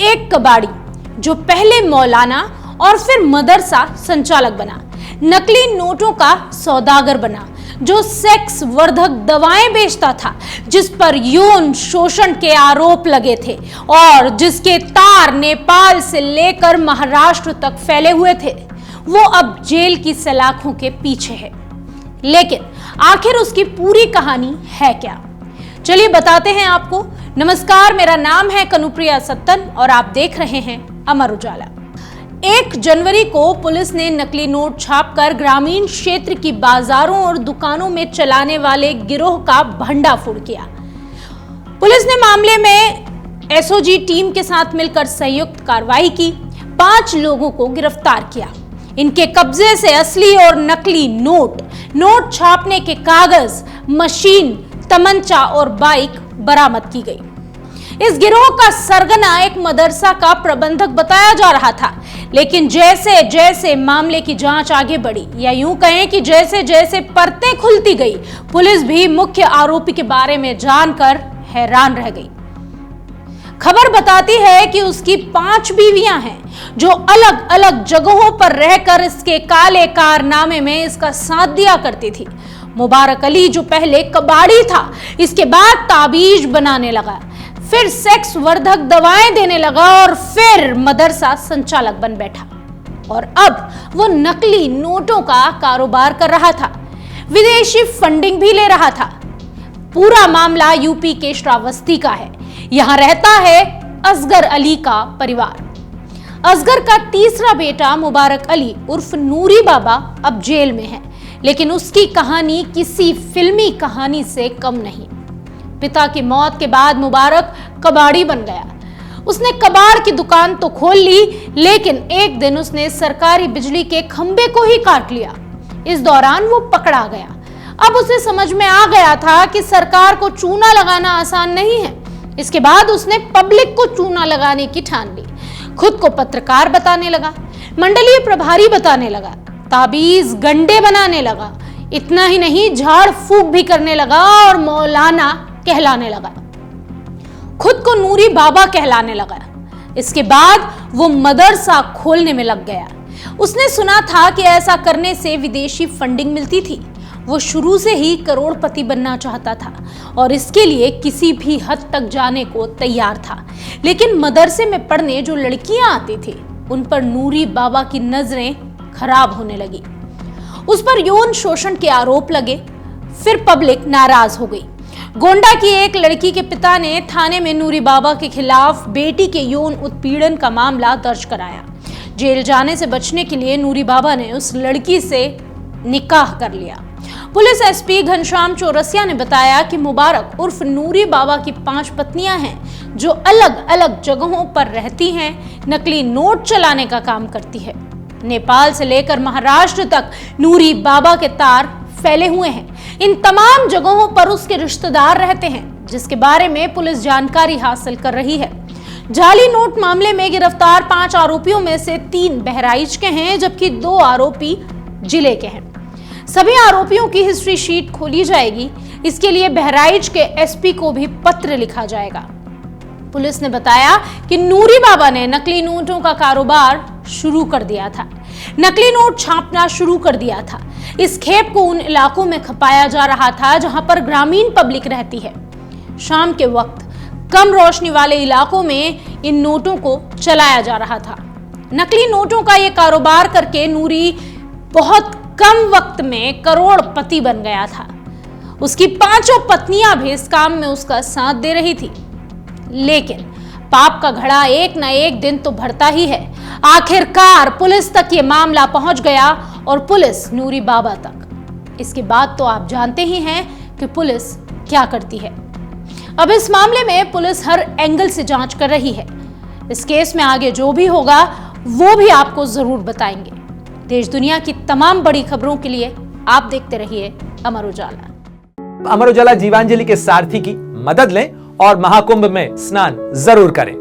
एक कबाड़ी जो पहले मौलाना और फिर मदरसा संचालक बना, नकली नोटों का सौदागर बना, जो सेक्स वर्धक दवाएं बेचता था, जिस पर यौन शोषण के आरोप लगे थे और जिसके तार नेपाल से लेकर महाराष्ट्र तक फैले हुए थे, वो अब जेल की सलाखों के पीछे है। लेकिन आखिर उसकी पूरी कहानी है क्या? चलिए बताते हैं आपको। नमस्कार, मेरा नाम है कनुप्रिया सत्तन और आप देख रहे हैं अमर उजाला। 1 जनवरी को पुलिस ने नकली नोट छापकर ग्रामीण क्षेत्र की बाजारों और दुकानों में चलाने वाले गिरोह का भंडाफोड़ किया। पुलिस ने मामले में एसओजी टीम के साथ मिलकर संयुक्त कार्रवाई की, 5 लोगों को गिरफ्तार किया। इनके कब्जे से असली और नकली नोट छापने के कागज, मशीन, तमंचा और बाइक बरामद की गई। इस गिरोह का सरगना एक मदरसा का प्रबंधक बताया जा रहा था, लेकिन जैसे जैसे मामले की जांच आगे बढ़ी, या यूं कहें कि जैसे जैसे परतें खुलती गई, पुलिस भी मुख्य आरोपी के बारे में जानकर हैरान रह गई। खबर बताती है कि उसकी 5 बीवियां हैं, जो अलग अलग जगहों पर रहकर इसके काले कारनामे में इसका साथ दिया करती थी। मुबारक अली, जो पहले कबाड़ी था, इसके बाद ताबीज बनाने लगा, फिर सेक्स वर्धक दवाएं देने लगा और फिर मदरसा संचालक बन बैठा। और अब वो नकली नोटों का कारोबार कर रहा था, विदेशी फंडिंग भी ले रहा था। पूरा मामला यूपी के श्रावस्ती का है। यहां रहता है असगर अली का परिवार। असगर का तीसरा बेटा मुबारक अली उर्फ नूरी बाबा अब जेल में है, लेकिन उसकी कहानी किसी फिल्मी कहानी से कम नहीं। पिता की मौत के बाद मुबारक कबाड़ी बन गया। उसने कबाड़ की दुकान तो खोल ली, लेकिन एक दिन उसने सरकारी बिजली के खंबे को ही काट लिया। इस दौरान वो पकड़ा गया। अब उसे समझ में आ गया था कि सरकार को चूना लगाना आसान नहीं है। इसके बाद उसने पब्लिक को चूना लगाने की ठान ली। खुद को पत्रकार बताने लगा, मंडलीय प्रभारी बताने लगा, ताबीज गंडे बनाने लगा। इतना ही नहीं, झाड़ फूक भी करने लगा और मौलाना कहलाने लगा। खुद को नूरी बाबा कहलाने लगा। इसके बाद वो मदरसा खोलने में लग गया। उसने सुना था कि ऐसा करने से विदेशी फंडिंग मिलती थी। वो शुरू से ही करोड़पति बनना चाहता था और इसके लिए किसी भी हद तक जाने को तैयार था। लेकिन मदरसे में पढ़ने जो लड़कियां आती थी, उन पर नूरी बाबा की नजरें खराब होने लगी। उस पर यौन शोषण के आरोप लगे। फिर पब्लिक नाराज हो गई। गोंडा की एक लड़की के पिता ने थाने में नूरी बाबा के खिलाफ बेटी के यौन उत्पीड़न का मामला दर्ज कराया। जेल जाने से बचने के लिए नूरी बाबा ने उस लड़की से निकाह कर लिया। पुलिस एसपी घनश्याम चौरसिया ने बताया कि मुबारक उर्फ नूरी बाबा की 5 पत्नियां हैं, जो अलग अलग जगहों पर रहती हैं, नकली नोट चलाने का काम करती है। नेपाल से लेकर महाराष्ट्र तक नूरी बाबा के तार फैले हुए हैं। इन तमाम जगहों पर उसके रिश्तेदार रहते हैं, जिसके बारे में पुलिस जानकारी हासिल कर रही है। जाली नोट मामले में गिरफ्तार 5 आरोपियों में से 3 बहराइच के हैं, जबकि 2 आरोपी जिले के हैं। सभी आरोपियों की हिस्ट्री शीट खोली जाएगी। इसके लिए बहराइच के एसपी को भी पत्र लिखा जाएगा। पुलिस ने बताया कि नूरी बाबा ने नकली नोटों का कारोबार शुरू कर दिया था, नकली नोट छापना शुरू कर दिया था। इस खेप को उन इलाकों में खपाया जा रहा था जहां पर ग्रामीण पब्लिक रहती है। शाम के वक्त कम रोशनी वाले इलाकों में इन नोटों को चलाया जा रहा था। नकली नोटों का यह कारोबार करके नूरी बहुत कम वक्त में करोड़पति बन गया था। उसकी 5 पत्नियां भी इस काम में उसका साथ दे रही थी। लेकिन पाप का घड़ा एक न एक दिन तो भरता ही है। आखिरकार पुलिस तक ये मामला पहुंच गया और पुलिस नूरी बाबा तक। इसके बाद तो आप जानते ही हैं कि पुलिस क्या करती है। अब इस मामले में पुलिस हर एंगल से जांच कर रही है। इस केस में आगे जो भी होगा वो भी आपको जरूर बताएंगे। देश दुनिया की तमाम बड़ी खबरों के लिए आप देखते रहिए अमर उजाला। अमर उजाला जीवांजलि के सारथी की मदद लें और महाकुंभ में स्नान जरूर करें।